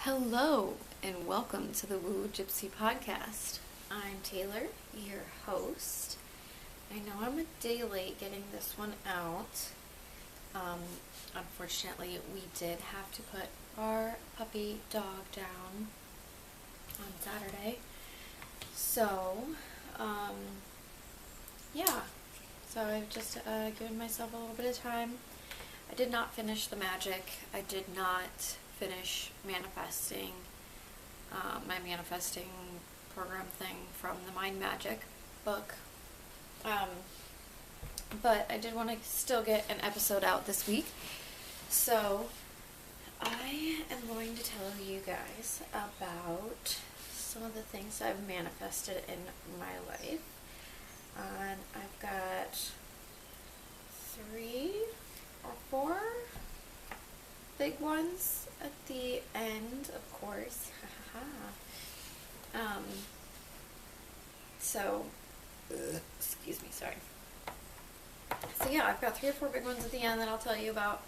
Hello, and welcome to the woowoo.gypsy podcast. I'm Taylor, your host. I know I'm a day late getting this one out. Unfortunately, we did have to put our puppy dog down on Saturday. So, yeah. So I've just given myself a little bit of time. I did not finish the magic. I did not finish manifesting, my manifesting program thing from the Mind Magic book. But I did want to still get an episode out this week. So I am going to tell you guys about some of the things I've manifested in my life. And I've got 3 or 4 big ones at the end, of course. Excuse me, sorry. So yeah, I've got 3 or 4 big ones at the end that I'll tell you about.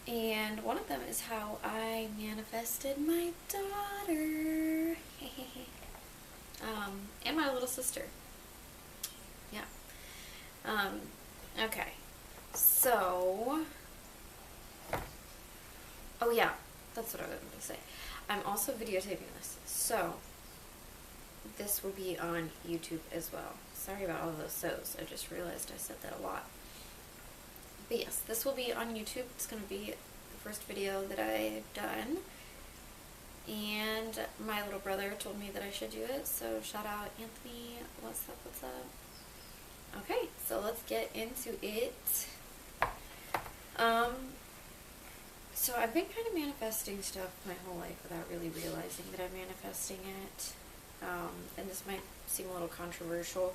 And one of them is how I manifested my daughter. And my little sister. Yeah. Okay. So, oh yeah, that's what I was going to say. I'm also videotaping this, so this will be on YouTube as well. Sorry about all those so's. I just realized I said that a lot. But yes, this will be on YouTube. It's going to be the first video that I've done. And my little brother told me that I should do it, so shout out Anthony. What's up, what's up? Okay, so let's get into it. So I've been kind of manifesting stuff my whole life without really realizing that I'm manifesting it. And this might seem a little controversial.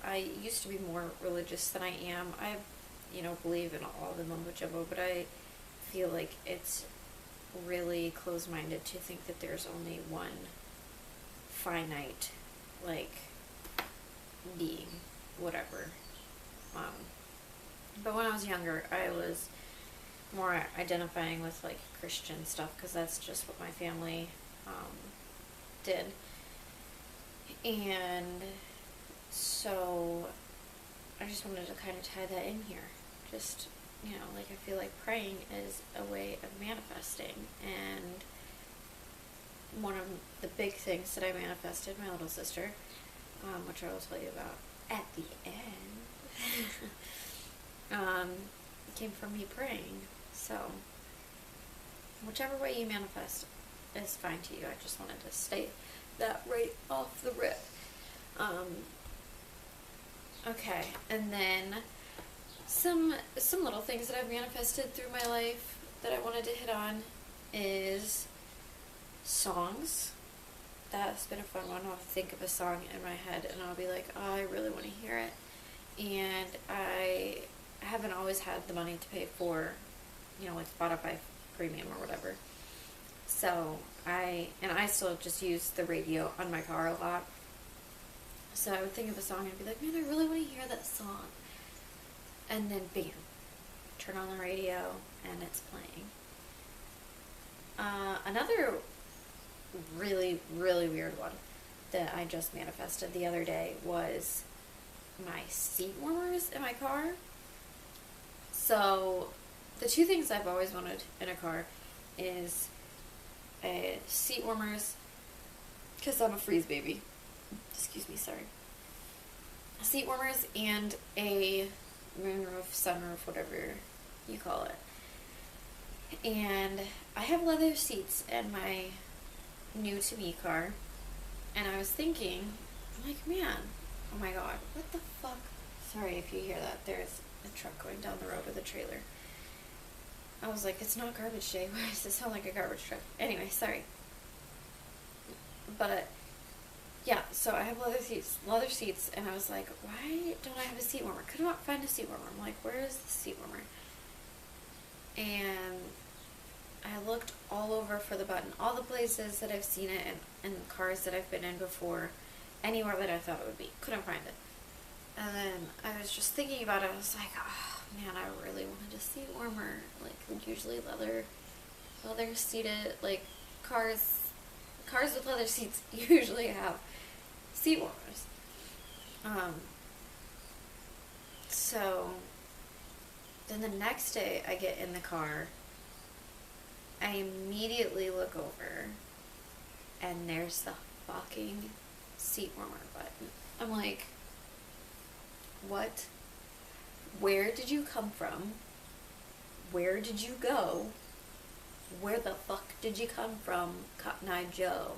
I used to be more religious than I am. I, believe in all the mumbo jumbo, but I feel like it's really closed-minded to think that there's only one finite, being, whatever. But when I was younger, I was more identifying with Christian stuff because that's just what my family did. And so I just wanted to kind of tie that in here. Just, I feel like praying is a way of manifesting. And one of the big things that I manifested, my little sister, which I will tell you about at the end, came from me praying. So, whichever way you manifest is fine to you. I just wanted to state that right off the rip. Okay, and then some little things that I've manifested through my life that I wanted to hit on is songs. That's been a fun one. I'll think of a song in my head and I'll be like, oh, I really want to hear it. And I haven't always had the money to pay for, Spotify Premium or whatever. So I still just use the radio on my car a lot. So I would think of a song and be like, man, I really want to hear that song. And then bam, turn on the radio and it's playing. Another really, really weird one that I just manifested the other day was my seat warmers in my car. So the 2 things I've always wanted in a car is seat warmers, because I'm a freeze baby. Excuse me, sorry. Seat warmers and a moonroof, sunroof, whatever you call it. And I have leather seats in my new to me car, and I was thinking, man, oh my god, what the fuck? Sorry if you hear that. There's a truck going down the road with a trailer. I was like, it's not garbage day. Why does it sound like a garbage truck? Anyway, sorry. But yeah, so I have leather seats, and I was like, why don't I have a seat warmer? Could not find a seat warmer. I'm like, where is the seat warmer? And I looked all over for the button, all the places that I've seen it, and cars that I've been in before, anywhere that I thought it would be. Couldn't find it. And then I was just thinking about it. I was like, oh man, I really wanted a seat warmer. Usually leather leather seated, like, cars with leather seats usually have seat warmers. So then the next day I get in the car, I immediately look over, and there's the fucking seat warmer button. I'm like, what? Where did you come from? Where did you go? Where the fuck did you come from, Cotton Eye Joe?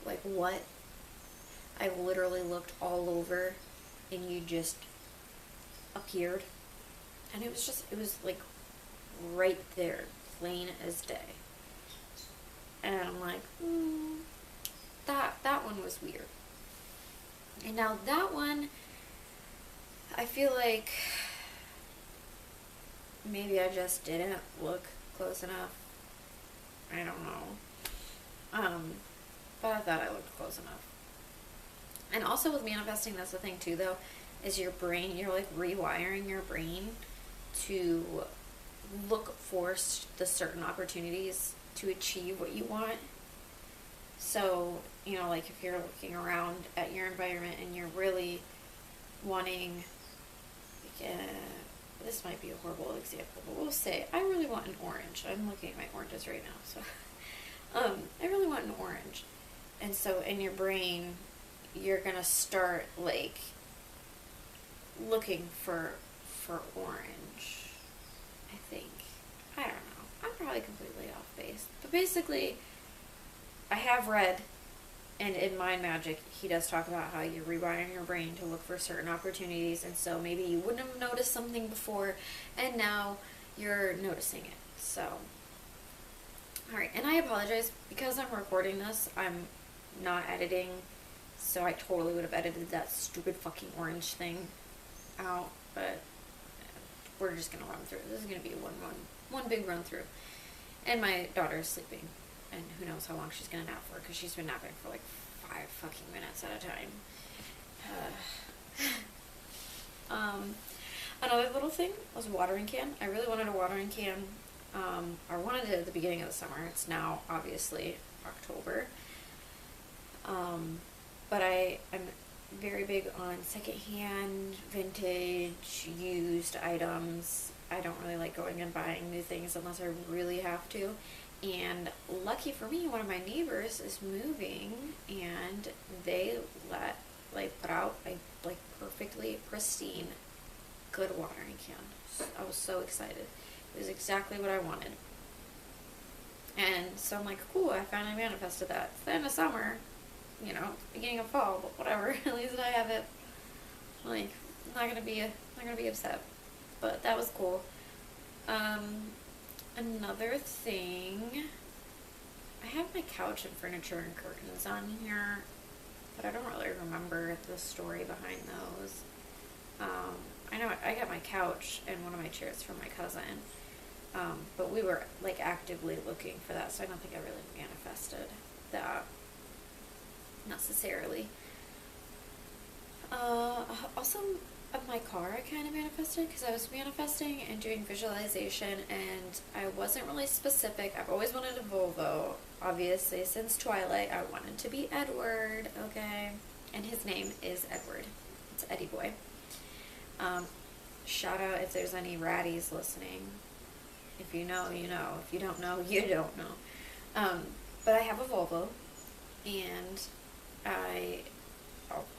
Like, what? I literally looked all over, and you just appeared. And it was like right there, plain as day. And I'm like, that one was weird. And now that one, I feel like maybe I just didn't look close enough. I don't know. But I thought I looked close enough. And also with manifesting, that's the thing too, though, is your brain, you're like rewiring your brain to look for the certain opportunities to achieve what you want. So, you know, like if you're looking around at your environment and you're really wanting, this might be a horrible example, but we'll say, I really want an orange. I'm looking at my oranges right now, so, I really want an orange. And so in your brain, you're gonna start, like, looking for orange, I think. I don't know. I'm probably completely off base. But basically, I have read, and in Mind Magic, he does talk about how you're rewiring your brain to look for certain opportunities, and so maybe you wouldn't have noticed something before, and now you're noticing it. So, alright, and I apologize, because I'm recording this, I'm not editing, so I totally would have edited that stupid fucking orange thing out, but we're just gonna run through. This is gonna be one big run through. And my daughter is sleeping, and who knows how long she's gonna nap for, because she's been napping for like 5 fucking minutes at a time. Another little thing was a watering can. I really wanted a watering can. I wanted it at the beginning of the summer. It's now obviously October. But I'm very big on secondhand, vintage, used items. I don't really like going and buying new things unless I really have to. And lucky for me, one of my neighbors is moving, and they put out a perfectly pristine, good watering can. I was so excited. It was exactly what I wanted. And so I'm like, cool, I finally manifested that. It's the end of summer, you know, beginning of fall, but whatever. At least I have it. Like, not gonna be upset. But that was cool. Another thing, I have my couch and furniture and curtains on here, but I don't really remember the story behind those. I know I got my couch and one of my chairs from my cousin, but we were like actively looking for that, so I don't think I really manifested that necessarily. Also, of my car, I kind of manifested, because I was manifesting and doing visualization, and I wasn't really specific. I've always wanted a Volvo, obviously, since Twilight. I wanted to be Edward, okay? And his name is Edward. It's Eddie Boy. Shout out if there's any ratties listening. If you know, you know. If you don't know, you don't know. But I have a Volvo, and I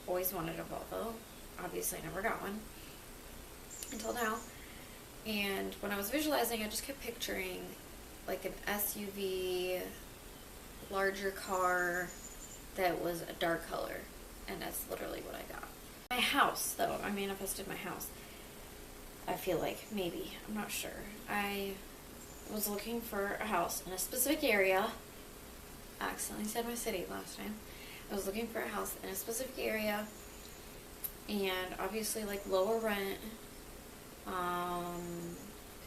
always wanted a Volvo. Obviously, I never got one until now. And when I was visualizing, I just kept picturing like an SUV, larger car that was a dark color. And that's literally what I got. My house, though, I manifested my house. I feel like, maybe, I'm not sure. I was looking for a house in a specific area. I accidentally said my city last time. I was looking for a house in a specific area, and obviously like lower rent,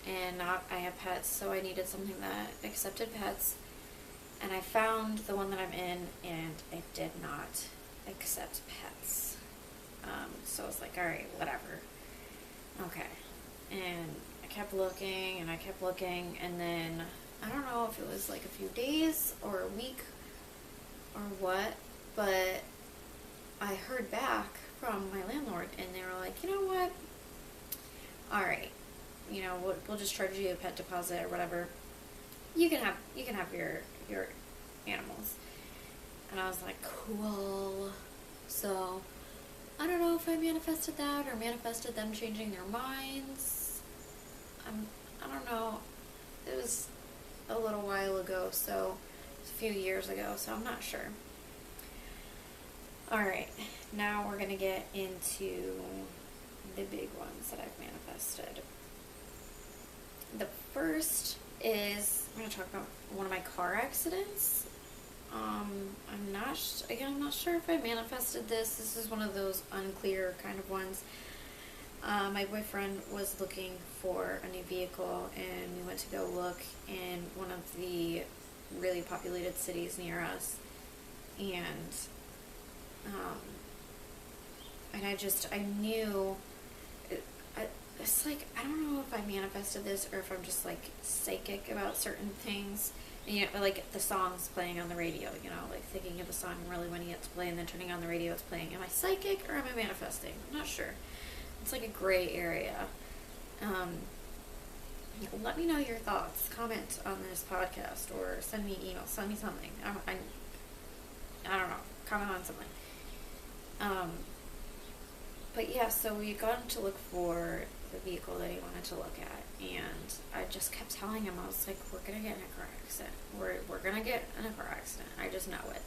and I have pets, so I needed something that accepted pets, and I found the one that I'm in, and it did not accept pets. So I was like, alright, whatever. Okay. And I kept looking, and I kept looking, and then, I don't know if it was like a few days or a week or what, but I heard back from my landlord, and they were like, you know what, alright, we'll just charge you a pet deposit or whatever. You can have your animals. And I was like, cool. So, I don't know if I manifested that or manifested them changing their minds. I don't know. It was a little while ago, so it's a few years ago, so I'm not sure. Alright, now we're going to get into the big ones that I've manifested. The first is, I'm going to talk about one of my car accidents. I'm not sure if I manifested this. This is one of those unclear kind of ones. My boyfriend was looking for a new vehicle, and we went to go look in one of the really populated cities near us, and I knew, it's like, I don't know if I manifested this or if I'm just like psychic about certain things. And, like the song's playing on the radio, like thinking of a song and really wanting it to play, and then turning on the radio, it's playing. Am I psychic or am I manifesting? I'm not sure. It's like a gray area. Let me know your thoughts. Comment on this podcast or send me email. Send me something. I don't know. Comment on something. But yeah, so we got to look for the vehicle that he wanted to look at, and I just kept telling him, I was like, we're gonna get in a car accident. We're gonna get in a car accident. I just know it.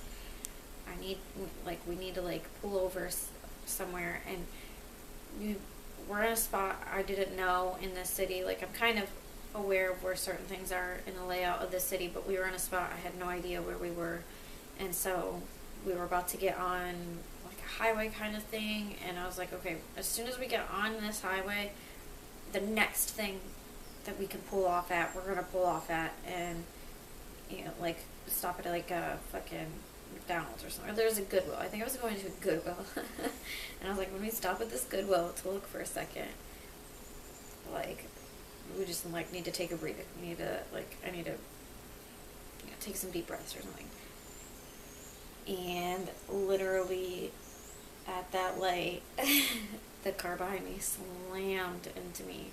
We need to pull over somewhere, and we're in a spot I didn't know in the city. Like, I'm kind of aware of where certain things are in the layout of the city, but we were in a spot I had no idea where we were, and so we were about to get on like a highway kind of thing, and I was like, okay, as soon as we get on this highway, the next thing that we can pull off at, we're gonna pull off at, and stop at like a fucking McDonald's or something. Or there's a Goodwill. I think I was going to a Goodwill, and I was like, let me stop at this Goodwill to look for a second. Like, we just need to take a breather. I need to take some deep breaths or something. And literally at that light, the car behind me slammed into me.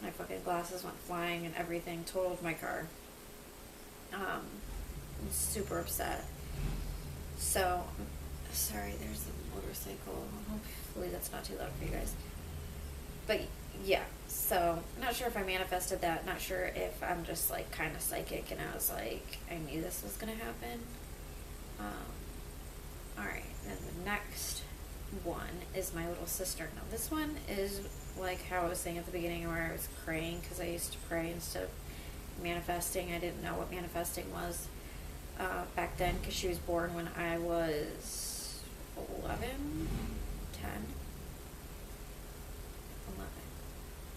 My fucking glasses went flying and everything, totaled my car. I'm super upset. So, sorry, there's a motorcycle. Hopefully that's not too loud for you guys. But yeah, so not sure if I manifested that. Not sure if I'm just kind of psychic, and I was like, I knew this was gonna happen. Alright, then the next one is my little sister. Now this one is like how I was saying at the beginning, where I was praying, because I used to pray instead of manifesting. I didn't know what manifesting was back then, because she was born when I was 11, 10.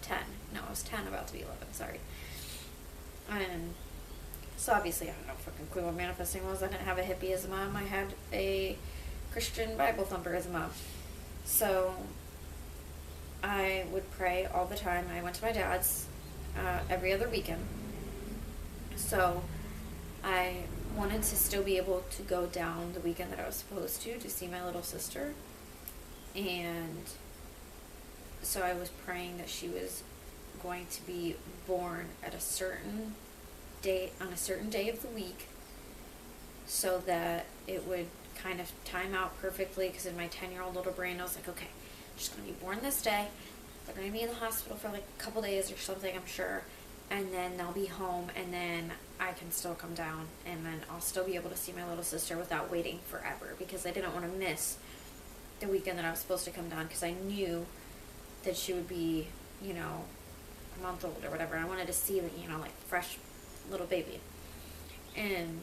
10. No, I was 10, about to be 11, sorry. And so obviously I had no fucking clue what manifesting was. I didn't have a hippie as a mom. I had a Christian Bible thumper as a mom. So I would pray all the time. I went to my dad's every other weekend. So I wanted to still be able to go down the weekend that I was supposed to see my little sister. And so I was praying that she was going to be born at a certain date, on a certain day of the week, so that it would kind of time out perfectly, because in my 10-year-old little brain I was like, okay, she's going to be born this day, they're going to be in the hospital for like a couple days or something, I'm sure, and then they'll be home, and then I can still come down, and then I'll still be able to see my little sister without waiting forever, because I didn't want to miss the weekend that I was supposed to come down, because I knew that she would be, a month old or whatever. I wanted to see, fresh little baby. And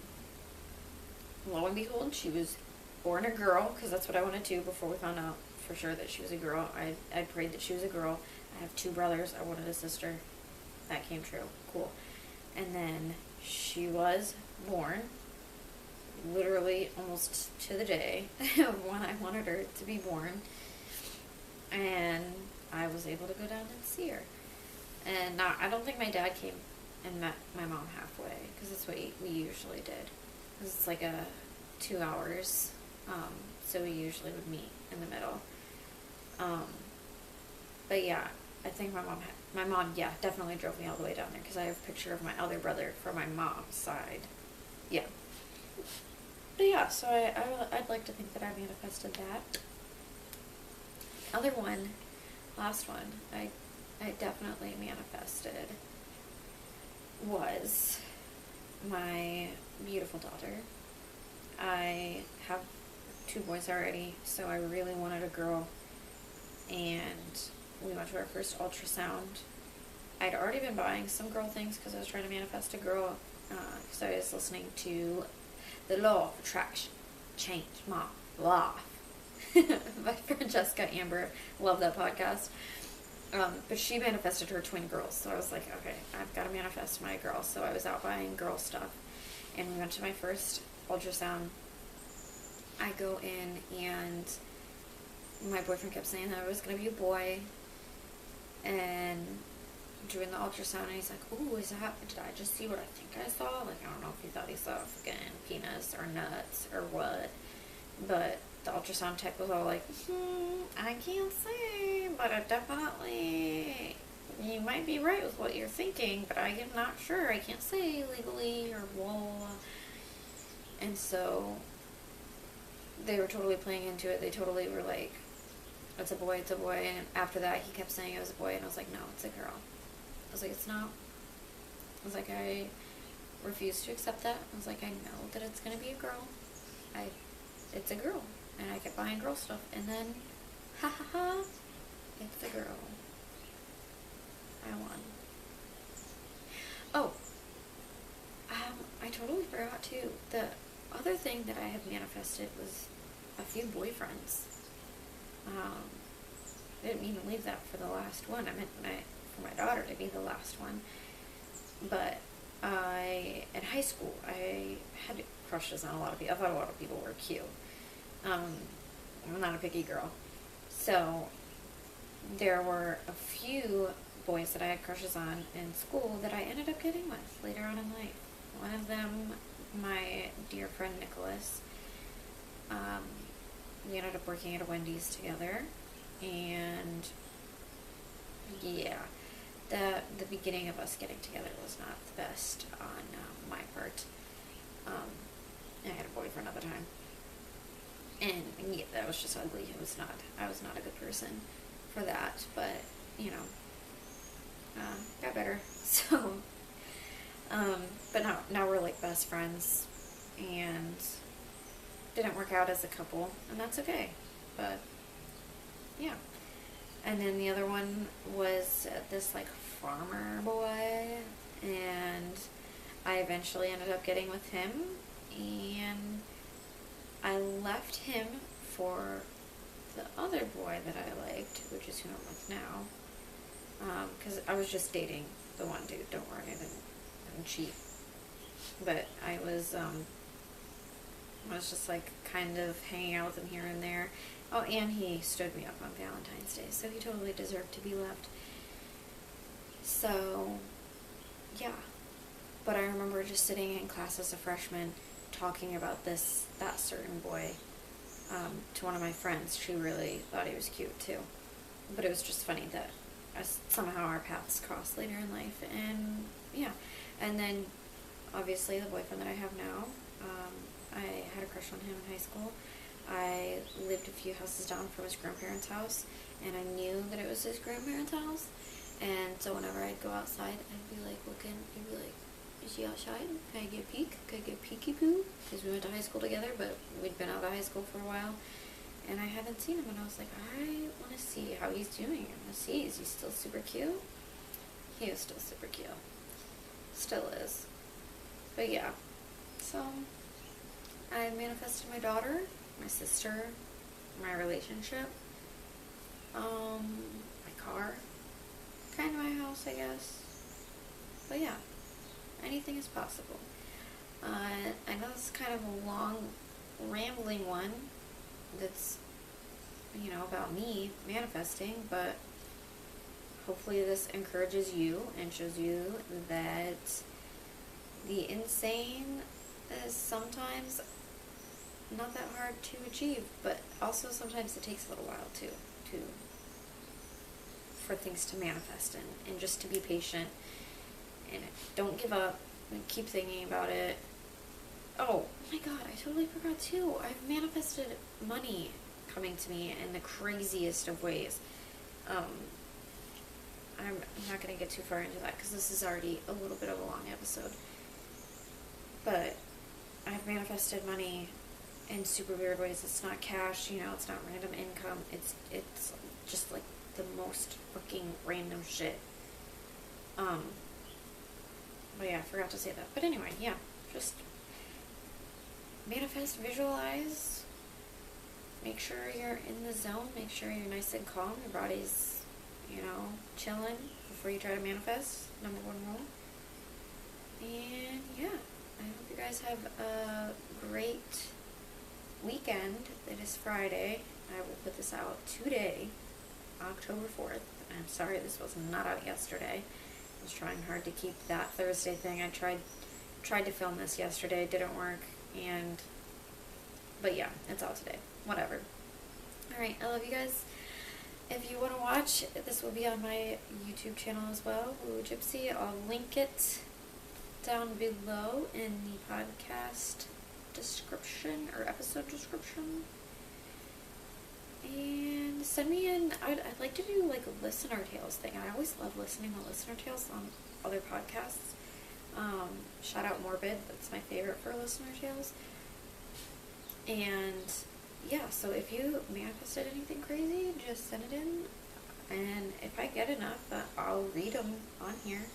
lo and behold, she was born a girl, because that's what I wanted to before we found out for sure that she was a girl. I prayed that she was a girl. I have 2 brothers. I wanted a sister. That came true. Cool. And then she was born, literally almost to the day of when I wanted her to be born. And I was able to go down and see her. And not, I don't think my dad came and met my mom halfway, because that's what we usually did. Because it's like 2 hours, so we usually would meet in the middle. But yeah, I think my mom, yeah, definitely drove me all the way down there, because I have a picture of my elder brother from my mom's side. Yeah. But yeah, so I'd like to think that I manifested that. Other one, last one, I definitely manifested was my beautiful daughter. I have 2 boys already, so I really wanted a girl, and we went to our first ultrasound. I'd already been buying some girl things because I was trying to manifest a girl, because I was listening to The Law of Attraction. Change my life. My friend Jessica Amber, love that podcast. But she manifested her twin girls, so I was like, okay, I've got to manifest my girl. So I was out buying girl stuff, and we went to my first ultrasound. I go in, and my boyfriend kept saying that it was going to be a boy, and doing the ultrasound, and he's like, ooh, did I just see what I think I saw? Like, I don't know if he thought he saw a fucking penis or nuts or what, but the ultrasound tech was all like, I can't say, but I definitely, you might be right with what you're thinking, but I am not sure. I can't say legally or blah. And so they were totally playing into it. They totally were like, it's a boy, it's a boy. And after that, he kept saying it was a boy, and I was like, no, it's a girl. I was like, it's not. I was like, I refuse to accept that. I was like, I know that it's going to be a girl. It's a girl. And I kept buying girl stuff. And then, ha ha ha, it's a girl. I won. Oh, I totally forgot too. The other thing that I had manifested was a few boyfriends. I didn't mean to leave that for the last one. I meant for my daughter to be the last one. But in high school, I had crushes on a lot of people. I thought a lot of people were cute. I'm not a picky girl. So there were a few boys that I had crushes on in school that I ended up getting with later on in life. One of them, my dear friend Nicholas, we ended up working at a Wendy's together, and yeah, the beginning of us getting together was not the best on my part. I had a boyfriend at the time, and yeah, that was just ugly. I was not a good person for that, but you know, got better. So, but now we're like best friends, and didn't work out as a couple, and that's okay. But yeah. And then the other one was this like farmer boy, and I eventually ended up getting with him, and I left him for the other boy that I liked, which is who I'm with now, because I was just dating the one dude. Don't worry, I didn't cheat, but I was just like kind of hanging out with him here and there. Oh, and he stood me up on Valentine's Day, so he totally deserved to be left. So, yeah. But I remember just sitting in class as a freshman talking about that certain boy, to one of my friends. She really thought he was cute, too. But it was just funny that somehow our paths crossed later in life, and yeah. And then, obviously, the boyfriend that I have now, I had a crush on him in high school. I lived a few houses down from his grandparents' house, and I knew that it was his grandparents' house, and so whenever I'd go outside, I'd be like looking, he'd be like, is she outside? Can I get a peek? Can I get a peeky poo? Because we went to high school together, but we'd been out of high school for a while, and I hadn't seen him, and I was like, I want to see how he's doing. I want to see, is he still super cute? He is still super cute. Still is. But yeah, so I manifested my daughter, my sister, my relationship, my car, kind of my house, I guess. But yeah, anything is possible. I know it's kind of a long, rambling one that's, about me manifesting, but hopefully this encourages you and shows you that the insane is sometimes not that hard to achieve, but also sometimes it takes a little while to for things to manifest, and just to be patient and don't give up and keep thinking about it. Oh my god, I totally forgot too. I've manifested money coming to me in the craziest of ways. I'm not going to get too far into that because this is already a little bit of a long episode. But I've manifested money in super weird ways. It's not cash, it's not random income. It's just like the most fucking random shit. But yeah, I forgot to say that. But anyway, yeah, just manifest, visualize, make sure you're in the zone, make sure you're nice and calm, your body's, chilling before you try to manifest, number one rule. And yeah, I hope you guys have a great weekend. It is Friday. I will put this out today, October 4th. I'm sorry this was not out yesterday. I was trying hard to keep that Thursday thing. I tried to film this yesterday, it didn't work, but yeah, it's out today. Whatever. Alright, I love you guys. If you want to watch, this will be on my YouTube channel as well, woowoo.gypsy. I'll link it down below in the podcast description or episode description. And send me in. I'd like to do like a listener tales thing. I always love listening to listener tales on other podcasts. Shout out Morbid. That's my favorite for listener tales. And yeah, so if you manifested anything crazy, just send it in. And if I get enough, I'll read them on here.